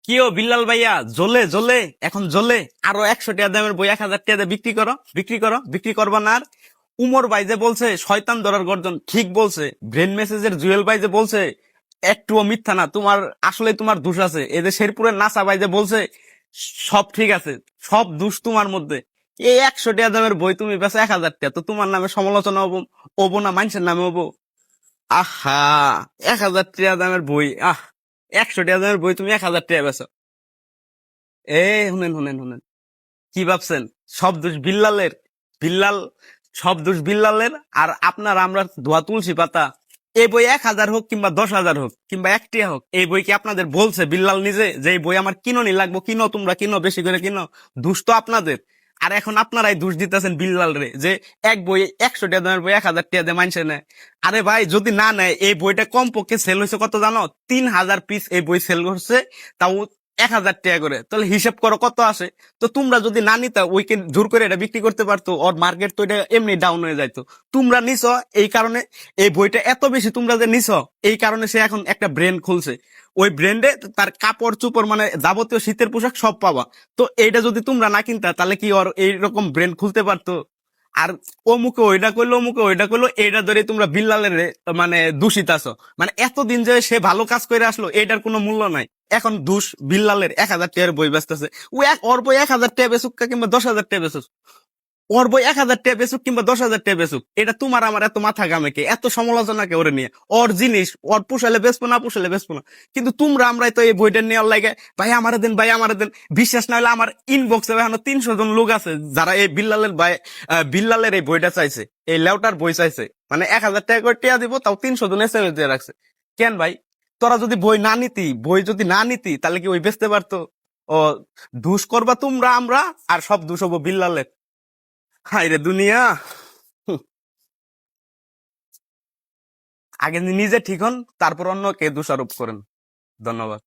কি ও বিল্লাল ভাইয়া, জ্বলে জ্বলে এখন জ্বলে। আরো 100 টাকা দামের বই 1000 টাকা দিয়ে বিক্রি করো, বিক্রি করো, বিক্রি করবা না আর? উমর ভাই যে বলছে শয়তান ধরার গর্জন, ঠিক বলছে। ব্রেন মেসেজের জুয়েল ভাই যে বলছে একটুও মিথ্যা না। তোমার আসলে তোমার দোষ আছে। এদের শেরপুরের নাসা ভাই যে বলছে সব ঠিক আছে, সব দোষ তোমার মধ্যে। এই 100 টাকা দামের বই তুমি বেচো 1000 টাকা, তো তোমার নামে সমালোচনা হবো? হবো না মানুষের নামে হবো? আহা, 1000 টাকা দামের বই, 100 টাকা দামের বই তুমি 1000 টাকা বেচো? এ, শুনেন শুনেন শুনেন, কি ভাবছেন সব দোষ বিল্লালের? বিল্লাল, সব দোষ বিল্লালের। আর আপনার আমরা ধোয়া তুলসী পাতা। এই বই 1000 হোক কিংবা 10,000 হোক কিংবা 1 টাকা হোক, এই বই কি আপনাদের বলছে বিল্লাল নিজে যে এই বই আমার কিনোনি লাগবো? কিনো, তোমরা কিনো, বেশি করে কিনো। দোষ তো আপনাদের। আর এখন আপনারাই দোষ দিতেছেন বিল্লাল রে যে এক বই 100 টাকা দামের বই 1000 টাকা দিয়ে মানুষে নেয়। আরে ভাই, যদি না নেয়, এই বইটা কমপক্ষে সেল হয়েছে কত জানো? 3,000 পিস এই বই সেল করছে, তাও 1,000 টাকা করে। তাহলে হিসাব করো কত আসে। তো তোমরা যদি না নিতা, ওইকে জোর করে এটা বিক্রি করতে পারতো, ওর মার্কেট তো এটা এমনি ডাউন হয়ে যাইতো। তোমরা নিছো এই কারণে, এই বইটা এত বেশি তোমরা যে নিছো এই কারণে সে এখন একটা ব্র্যান্ড খুলছে। ওই ব্র্যান্ডে তার কাপড় চোপড় মানে যাবতীয় শীতের পোশাক সব পাবা। তো এইটা যদি তোমরা না কিনতা, তাহলে কি ওর এইরকম ব্র্যান্ড খুলতে পারতো? আর অমুকে ওইটা করলো, অমুকে ওইটা করলো, এইটা ধরে তোমরা বিল্লালের মানে দূষিত আছো। মানে এতদিন যে সে ভালো কাজ করে আসলো, এটার কোনো মূল্য নাই। এখন দোষ বিল্লালের। 1000 টাকার বই বেচতেছে ও, ওর বই 1000 টাকা বেচুক কিংবা 10,000 টাকা বেচুক, ওর বই 1000 টাকা বেচুক কিংবা 10,000 টাকা বেচুক, এটা তোমার আমার এত মাথা ঘামে কে? এত সমালোচনা কে ওরে নিয়ে? ওর জিনিস ওর পোষালে বেচবো, না পোষালে বেচবো না। কিন্তু তোমরা আমরাই তো এই বইটা নেওয়ার লাগে ভাই আমারে দেন, ভাই আমারে দেন। বিশ্বাস না হলে আমার ইনবক্সে এখন 300 জন লোক আছে যারা এই বিল্লালের ভাই, বিল্লালের এই বইটা চাইছে, এই লেউটার বই চাইছে। মানে 1000 টাকা করে টিয়া দিব, তাও 300 জন এসএমএস দিয়ে রাখছে। কেন ভাই? তোরা যদি বই না নিতি, বই যদি না নিতি, তাহলে কি ওই বেচতে পারতো? ও, দুষ করবা তোমরা আমরা, আর সব দুষ হবো বিল্লালের। হায় রে দুনিয়া। হুঁ, আগে নিজে ঠিক হন, তারপর অন্যকে দোষারোপ করেন। ধন্যবাদ।